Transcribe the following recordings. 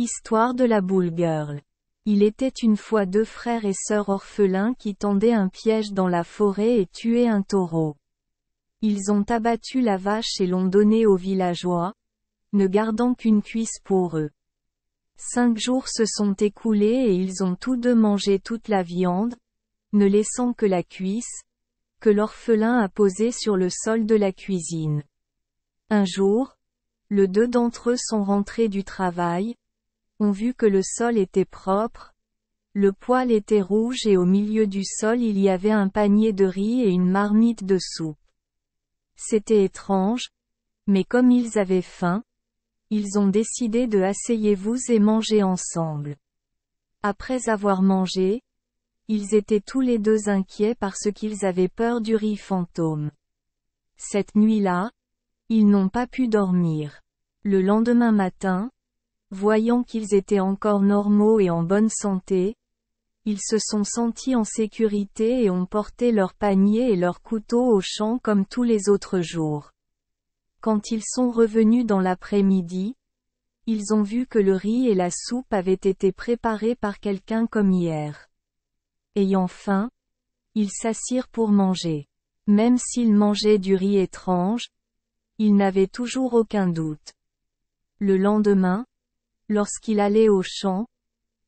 Histoire de la boule girl. Il était une fois deux frères et sœurs orphelins qui tendaient un piège dans la forêt et tuaient un taureau. Ils ont abattu la vache et l'ont donnée aux villageois, ne gardant qu'une cuisse pour eux. 5 jours se sont écoulés et ils ont tous deux mangé toute la viande, ne laissant que la cuisse, que l'orphelin a posée sur le sol de la cuisine. Un jour, les deux d'entre eux sont rentrés du travail, ont vu que le sol était propre, le poêle était rouge et au milieu du sol il y avait un panier de riz et une marmite de soupe. C'était étrange, mais comme ils avaient faim, ils ont décidé de asseyez-vous et manger ensemble. Après avoir mangé, ils étaient tous les deux inquiets parce qu'ils avaient peur du riz fantôme. Cette nuit-là, ils n'ont pas pu dormir. Le lendemain matin, voyant qu'ils étaient encore normaux et en bonne santé, ils se sont sentis en sécurité et ont porté leur panier et leur couteau au champ comme tous les autres jours. Quand ils sont revenus dans l'après-midi, ils ont vu que le riz et la soupe avaient été préparés par quelqu'un comme hier. Ayant faim, ils s'assirent pour manger. Même s'ils mangeaient du riz étrange, ils n'avaient toujours aucun doute. Le lendemain, lorsqu'il allait au champ,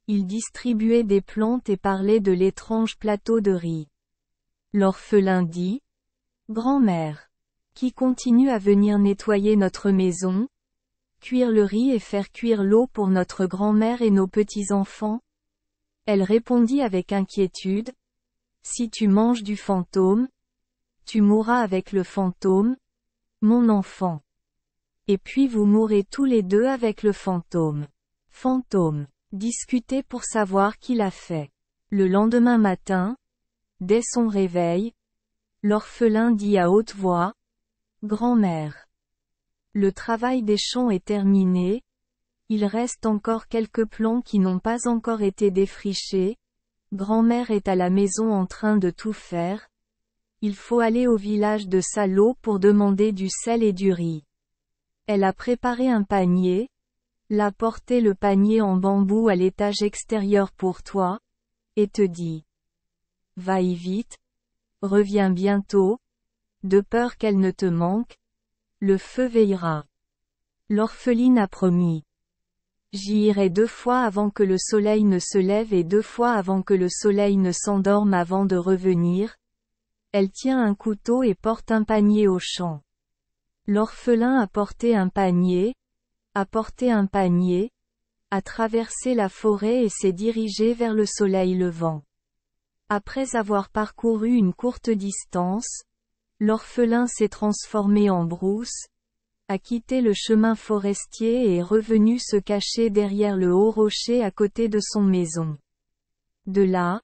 il distribuait des plantes et parlait de l'étrange plateau de riz. L'orphelin dit, « Grand-mère, qui continue à venir nettoyer notre maison, cuire le riz et faire cuire l'eau pour notre grand-mère et nos petits-enfants ?» Elle répondit avec inquiétude, « Si tu manges du fantôme, tu mourras avec le fantôme, mon enfant. Et puis vous mourrez tous les deux avec le fantôme. » Fantôme. Discuter pour savoir qui l'a fait. Le lendemain matin, dès son réveil, l'orphelin dit à haute voix, « Grand-mère. Le travail des champs est terminé, il reste encore quelques plants qui n'ont pas encore été défrichés, grand-mère est à la maison en train de tout faire, il faut aller au village de Salo pour demander du sel et du riz. Elle a préparé un panier, l'a porté le panier en bambou à l'étage extérieur pour toi, et te dit, va-y vite, reviens bientôt, de peur qu'elle ne te manque, le feu veillera. » L'orpheline a promis. J'y irai 2 fois avant que le soleil ne se lève et 2 fois avant que le soleil ne s'endorme avant de revenir. Elle tient un couteau et porte un panier au champ. L'orphelin a porté un panier, a traversé la forêt et s'est dirigé vers le soleil levant. Après avoir parcouru une courte distance, l'orphelin s'est transformé en brousse, a quitté le chemin forestier et est revenu se cacher derrière le haut rocher à côté de son maison. De là,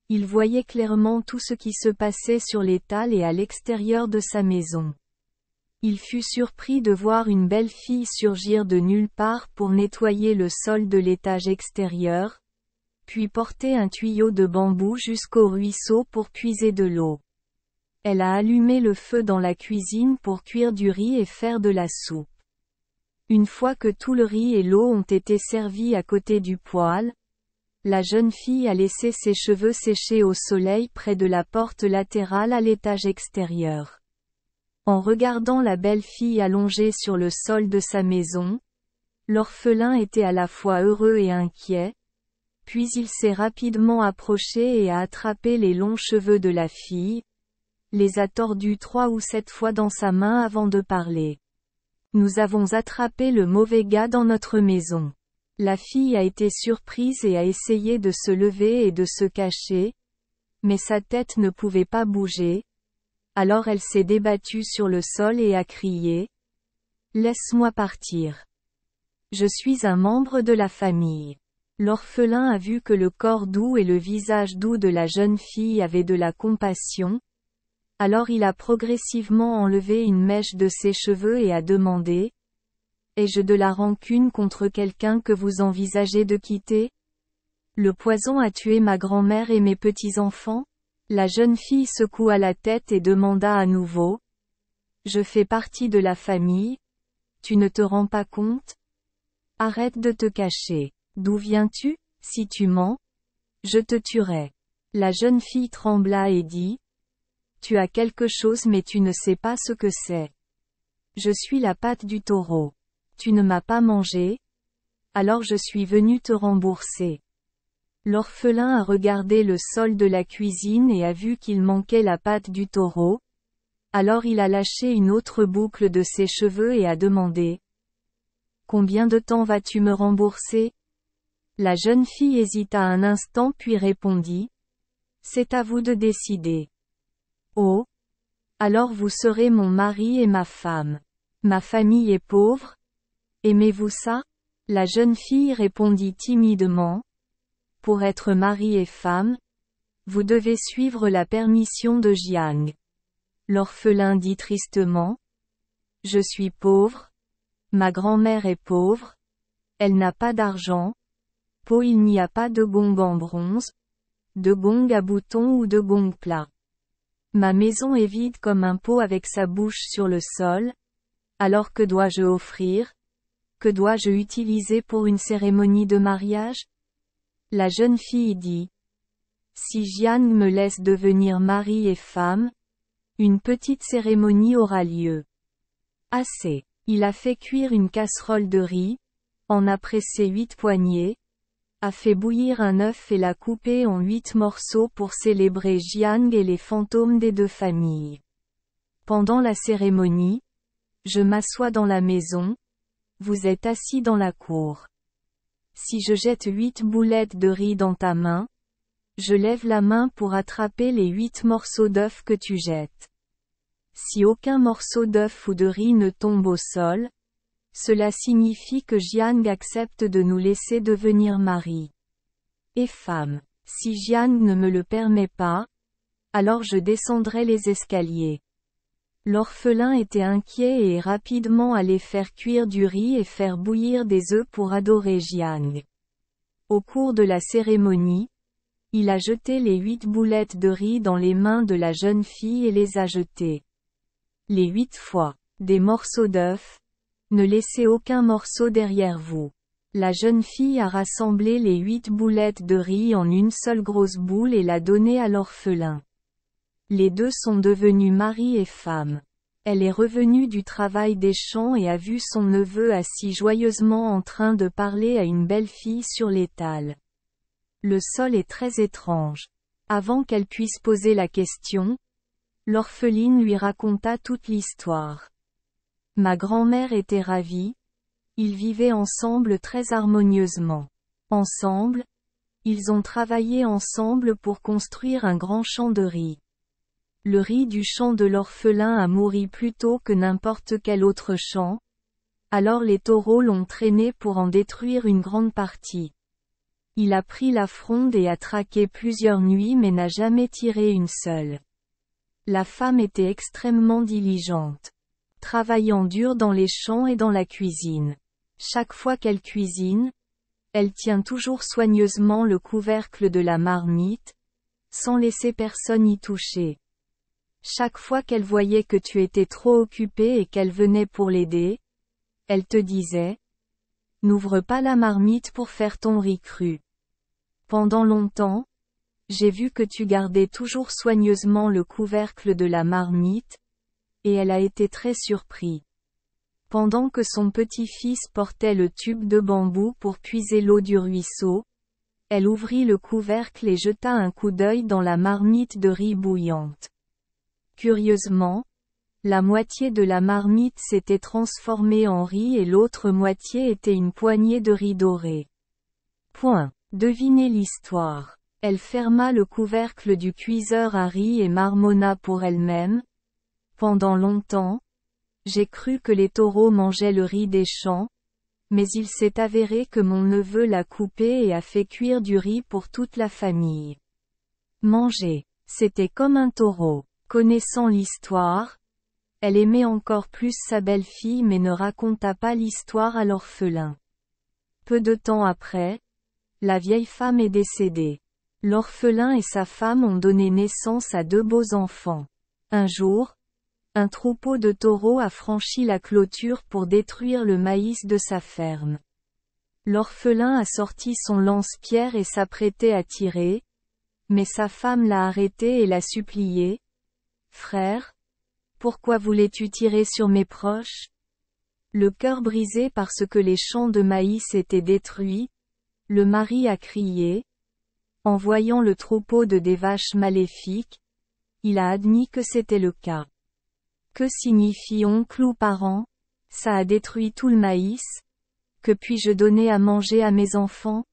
il voyait clairement tout ce qui se passait sur l'étal et à l'extérieur de sa maison. Il fut surpris de voir une belle fille surgir de nulle part pour nettoyer le sol de l'étage extérieur, puis porter un tuyau de bambou jusqu'au ruisseau pour puiser de l'eau. Elle a allumé le feu dans la cuisine pour cuire du riz et faire de la soupe. Une fois que tout le riz et l'eau ont été servis à côté du poêle, la jeune fille a laissé ses cheveux sécher au soleil près de la porte latérale à l'étage extérieur. En regardant la belle fille allongée sur le sol de sa maison, l'orphelin était à la fois heureux et inquiet, puis il s'est rapidement approché et a attrapé les longs cheveux de la fille, les a tordus 3 ou 7 fois dans sa main avant de parler. « Nous avons attrapé le mauvais gars dans notre maison. » La fille a été surprise et a essayé de se lever et de se cacher, mais sa tête ne pouvait pas bouger. Alors elle s'est débattue sur le sol et a crié, « Laisse-moi partir. Je suis un membre de la famille. » L'orphelin a vu que le corps doux et le visage doux de la jeune fille avaient de la compassion. Alors il a progressivement enlevé une mèche de ses cheveux et a demandé, « Ai-je de la rancune contre quelqu'un que vous envisagez de quitter? Le poison a tué ma grand-mère et mes petits-enfants ?» La jeune fille secoua la tête et demanda à nouveau, « Je fais partie de la famille, tu ne te rends pas compte? Arrête de te cacher. D'où viens-tu? Si tu mens, je te tuerai. La jeune fille trembla et dit, tu as quelque chose mais tu ne sais pas ce que c'est. Je suis la patte du taureau. Tu ne m'as pas mangé? Alors je suis venu te rembourser. L'orphelin a regardé le sol de la cuisine et a vu qu'il manquait la patte du taureau. Alors il a lâché une autre boucle de ses cheveux et a demandé. Combien de temps vas-tu me rembourser? La jeune fille hésita un instant puis répondit. C'est à vous de décider. Oh! Alors vous serez mon mari et ma femme. Ma famille est pauvre? Aimez-vous ça? La jeune fille répondit timidement. Pour être mari et femme, vous devez suivre la permission de Jiang. L'orphelin dit tristement. Je suis pauvre. Ma grand-mère est pauvre. Elle n'a pas d'argent. Il n'y a pas de gong en bronze, de gong à boutons ou de gong plat. Ma maison est vide comme un pot avec sa bouche sur le sol. Alors que dois-je offrir? Que dois-je utiliser pour une cérémonie de mariage? La jeune fille dit. Si Jiang me laisse devenir mari et femme, une petite cérémonie aura lieu. Assez. Il a fait cuire une casserole de riz, en a pressé 8 poignées, a fait bouillir un œuf et l'a coupé en 8 morceaux pour célébrer Jiang et les fantômes des 2 familles. Pendant la cérémonie, je m'assois dans la maison, vous êtes assis dans la cour. Si je jette 8 boulettes de riz dans ta main, je lève la main pour attraper les 8 morceaux d'œuf que tu jettes. Si aucun morceau d'œuf ou de riz ne tombe au sol, cela signifie que Jiang accepte de nous laisser devenir mari et femme. Si Jiang ne me le permet pas, alors je descendrai les escaliers. L'orphelin était inquiet et est rapidement allé faire cuire du riz et faire bouillir des œufs pour adorer Jiang. Au cours de la cérémonie, il a jeté les 8 boulettes de riz dans les mains de la jeune fille et les a jetées. Les 8 fois. Des morceaux d'œufs. Ne laissez aucun morceau derrière vous. La jeune fille a rassemblé les 8 boulettes de riz en une seule grosse boule et l'a donnée à l'orphelin. Les 2 sont devenus mari et femme. Elle est revenue du travail des champs et a vu son neveu assis joyeusement en train de parler à une belle fille sur l'étal. Le sol est très étrange. Avant qu'elle puisse poser la question, l'orpheline lui raconta toute l'histoire. Ma grand-mère était ravie. Ils vivaient ensemble très harmonieusement. Ensemble, ils ont travaillé ensemble pour construire un grand champ de riz. Le riz du champ de l'orphelin a mouru plus tôt que n'importe quel autre champ. Alors les taureaux l'ont traîné pour en détruire une grande partie. Il a pris la fronde et a traqué plusieurs nuits mais n'a jamais tiré une seule. La femme était extrêmement diligente, travaillant dur dans les champs et dans la cuisine. Chaque fois qu'elle cuisine, elle tient toujours soigneusement le couvercle de la marmite, sans laisser personne y toucher. Chaque fois qu'elle voyait que tu étais trop occupé et qu'elle venait pour l'aider, elle te disait « N'ouvre pas la marmite pour faire ton riz cru. » Pendant longtemps, j'ai vu que tu gardais toujours soigneusement le couvercle de la marmite, et elle a été très surprise. Pendant que son petit-fils portait le tube de bambou pour puiser l'eau du ruisseau, elle ouvrit le couvercle et jeta un coup d'œil dans la marmite de riz bouillante. Curieusement, la moitié de la marmite s'était transformée en riz et l'autre moitié était une poignée de riz doré. Devinez l'histoire. Elle ferma le couvercle du cuiseur à riz et marmonna pour elle-même. Pendant longtemps, j'ai cru que les taureaux mangeaient le riz des champs, mais il s'est avéré que mon neveu l'a coupé et a fait cuire du riz pour toute la famille. Manger. C'était comme un taureau. Connaissant l'histoire, elle aimait encore plus sa belle-fille mais ne raconta pas l'histoire à l'orphelin. Peu de temps après, la vieille femme est décédée. L'orphelin et sa femme ont donné naissance à 2 beaux enfants. Un jour, un troupeau de taureaux a franchi la clôture pour détruire le maïs de sa ferme. L'orphelin a sorti son lance-pierre et s'apprêtait à tirer, mais sa femme l'a arrêté et l'a supplié. Frère, pourquoi voulais-tu tirer sur mes proches? Le cœur brisé parce que les champs de maïs étaient détruits, le mari a crié. En voyant le troupeau de des vaches maléfiques, il a admis que c'était le cas. Que signifie oncle ou parent? Ça a détruit tout le maïs. Que puis-je donner à manger à mes enfants?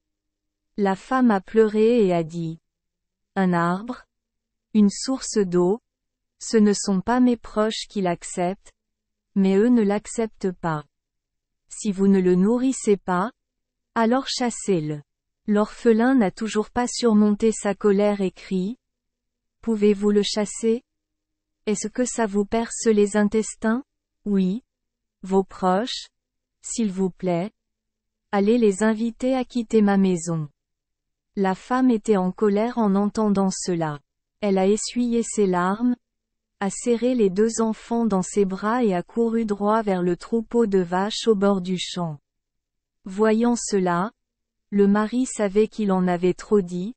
La femme a pleuré et a dit. Un arbre? Une source d'eau? Ce ne sont pas mes proches qui l'acceptent, mais eux ne l'acceptent pas. Si vous ne le nourrissez pas, alors chassez-le. L'orphelin n'a toujours pas surmonté sa colère et crie. Pouvez-vous le chasser? Est-ce que ça vous perce les intestins? Oui. Vos proches? S'il vous plaît. Allez les inviter à quitter ma maison. La femme était en colère en entendant cela. Elle a essuyé ses larmes, a serré les 2 enfants dans ses bras et a couru droit vers le troupeau de vaches au bord du champ. Voyant cela, le mari savait qu'il en avait trop dit.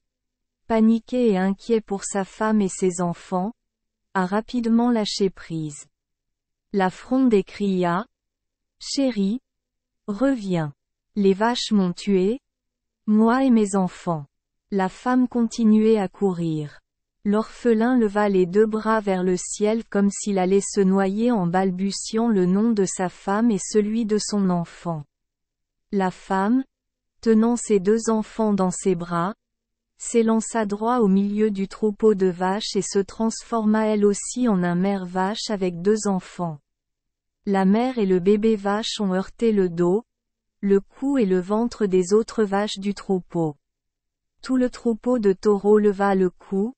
Paniqué et inquiet pour sa femme et ses enfants, a rapidement lâché prise. La fronde cria. Chérie, reviens. Les vaches m'ont tué, moi et mes enfants. La femme continuait à courir. L'orphelin leva les 2 bras vers le ciel comme s'il allait se noyer en balbutiant le nom de sa femme et celui de son enfant. La femme, tenant ses 2 enfants dans ses bras, s'élança droit au milieu du troupeau de vaches et se transforma elle aussi en un mère vache avec 2 enfants. La mère et le bébé vache ont heurté le dos, le cou et le ventre des autres vaches du troupeau. Tout le troupeau de taureaux leva le cou,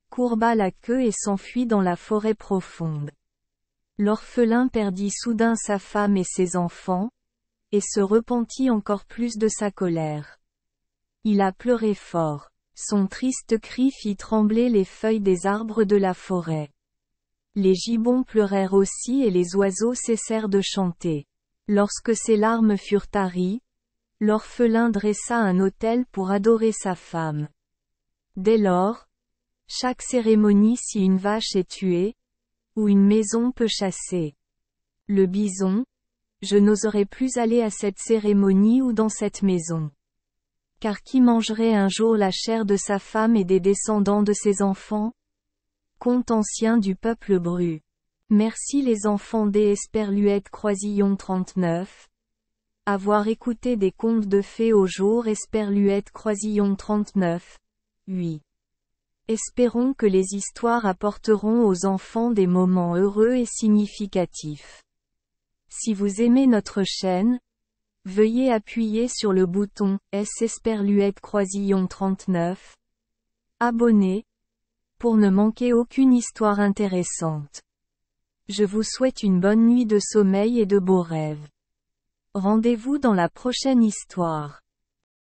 courba la queue et s'enfuit dans la forêt profonde. L'orphelin perdit soudain sa femme et ses enfants, et se repentit encore plus de sa colère. Il a pleuré fort. Son triste cri fit trembler les feuilles des arbres de la forêt. Les gibbons pleurèrent aussi et les oiseaux cessèrent de chanter. Lorsque ses larmes furent taries, l'orphelin dressa un autel pour adorer sa femme. Dès lors, chaque cérémonie si une vache est tuée, ou une maison peut chasser le bison, je n'oserais plus aller à cette cérémonie ou dans cette maison. Car qui mangerait un jour la chair de sa femme et des descendants de ses enfants? Conte ancien du peuple Bru. Merci les enfants des Esperluette Croisillon 39. Avoir écouté des contes de fées au jour Esperluette Croisillon 39. 8. Espérons que les histoires apporteront aux enfants des moments heureux et significatifs. Si vous aimez notre chaîne, veuillez appuyer sur le bouton S Esperluette Croisillon 39. Abonner, pour ne manquer aucune histoire intéressante. Je vous souhaite une bonne nuit de sommeil et de beaux rêves. Rendez-vous dans la prochaine histoire.